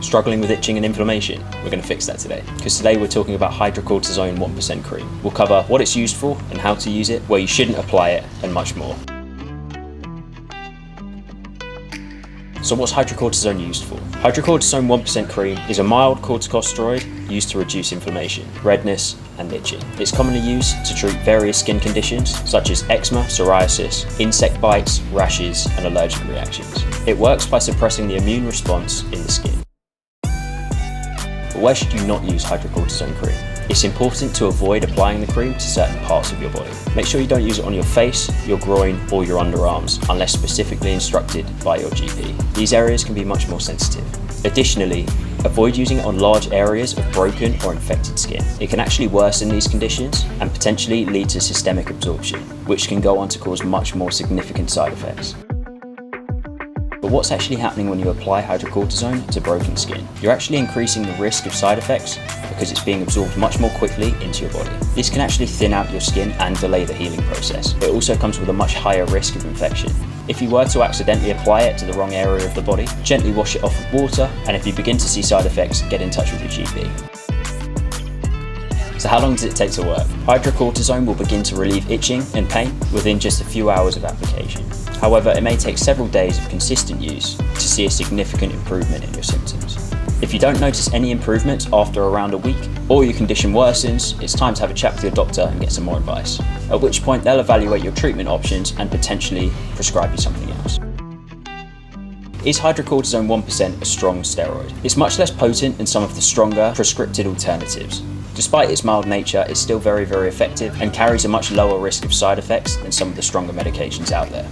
Struggling with itching and inflammation? We're going to fix that today, because today we're talking about Hydrocortisone 1% cream. We'll cover what it's used for and how to use it, where you shouldn't apply it, and much more. So what's Hydrocortisone used for? Hydrocortisone 1% cream is a mild corticosteroid used to reduce inflammation, redness and itching. It's commonly used to treat various skin conditions such as eczema, psoriasis, insect bites, rashes and allergic reactions. It works by suppressing the immune response in the skin. But where should you not use hydrocortisone cream? It's important to avoid applying the cream to certain parts of your body. Make sure you don't use it on your face, your groin, or your underarms, unless specifically instructed by your GP. These areas can be much more sensitive. Additionally, avoid using it on large areas of broken or infected skin. It can actually worsen these conditions and potentially lead to systemic absorption, which can go on to cause much more significant side effects. But what's actually happening when you apply hydrocortisone to broken skin? You're actually increasing the risk of side effects because it's being absorbed much more quickly into your body. This can actually thin out your skin and delay the healing process. It also comes with a much higher risk of infection. If you were to accidentally apply it to the wrong area of the body, gently wash it off with water, and if you begin to see side effects, get in touch with your GP. So how long does it take to work? Hydrocortisone will begin to relieve itching and pain within just a few hours of application. However, it may take several days of consistent use to see a significant improvement in your symptoms. If you don't notice any improvements after around a week, or your condition worsens, it's time to have a chat with your doctor and get some more advice. At which point they'll evaluate your treatment options and potentially prescribe you something else. Is hydrocortisone 1% a strong steroid? It's much less potent than some of the stronger prescripted alternatives. Despite its mild nature, it's still very, very effective and carries a much lower risk of side effects than some of the stronger medications out there.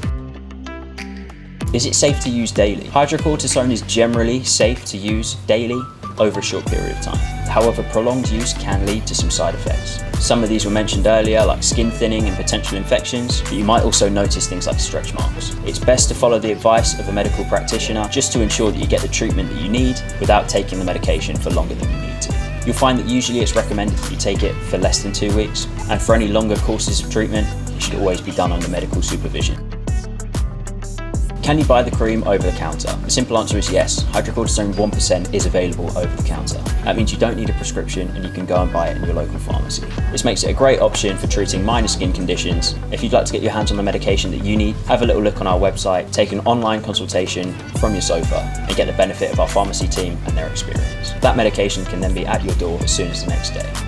Is it safe to use daily? Hydrocortisone is generally safe to use daily over a short period of time. However, prolonged use can lead to some side effects. Some of these were mentioned earlier, like skin thinning and potential infections, but you might also notice things like stretch marks. It's best to follow the advice of a medical practitioner just to ensure that you get the treatment that you need without taking the medication for longer than you need to. You'll find that usually it's recommended that you take it for less than 2 weeks, and for any longer courses of treatment, it should always be done under medical supervision. Can you buy the cream over the counter? The simple answer is yes. Hydrocortisone 1% is available over the counter. That means you don't need a prescription and you can go and buy it in your local pharmacy. This makes it a great option for treating minor skin conditions. If you'd like to get your hands on the medication that you need, have a little look on our website, take an online consultation from your sofa and get the benefit of our pharmacy team and their experience. That medication can then be at your door as soon as the next day.